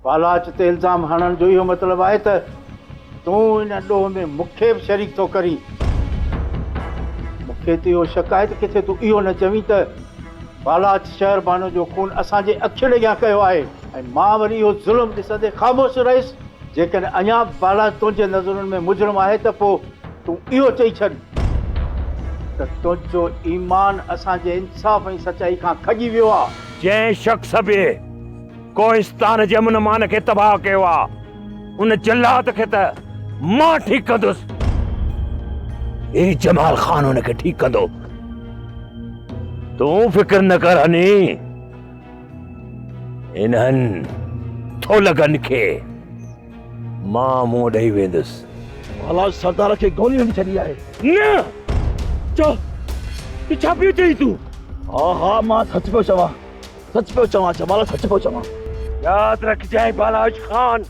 बालाच ते इल्ज़ाम हणण जो इहो मतिलबु आहे त तूं इन ॾोह में मूंखे बि शरीक थो करीं। मूंखे त इहो शक आहे त किथे तूं इहो न चवीं त बालाच शहर बानो जो खून असांजे अखियुनि अॻियां कयो आहे ऐं मां वरी इहो ज़ुल्म ॾिसंदे ख़ामोश रहियुसि। जेकॾहिं अञा बालाच तुंहिंजे नज़रुनि में मुजरिम आहे त पोइ तूं इहो चई छॾ त तुंहिंजो ईमान असांजे इंसाफ़ ऐं सचाई खां खॼी वियो आहे। जंहिं शख़्स बि कोहिस्तान जे अमन मान खे तबाह कयो आहे उन जल्लाद खे त मां ठीकु कंदुसि। ही जमाल ख़ान हुन खे ठीकु कंदो। तूं फिक्र न कर हनी। इन्हनि थोलगनि खे मां मुंहुं ॾेई वेंदुसि। बालाच सरदार खे गोली हणी छॾी आहे। न चो छा पियो चई तूं? हा मां सच पियो चवां, सच पियो चवां, जमाल सच पियो चवां। याद रखजांइ बालाच खान,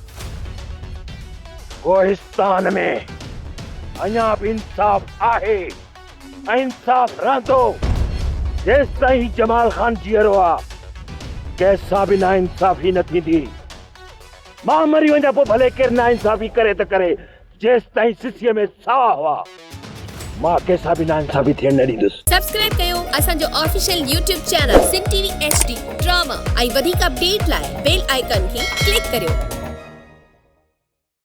कोहिस्तान में अञा बि इंसाफ़ आहे ऐं इंसाफ़ रहंदो जेसि ताईं जमाल खान जीअरो आहे। कंहिंसां बि नाइंसाफ़ी न थींदी। मां मरी वञा पोइ भले केरु नाइंसाफ़ी करे त करे, जेसि ताईं सिसीअ में साह हुआ मां कंहिंसां बि नाइंसाफ़ी थियण न ॾींदुसि। सब्सक्राइब कयो असांजो official YouTube channel Sindh TV HD drama ऐं वधीक अपडेट लाइ बेल आइकन खे क्लिक करियो।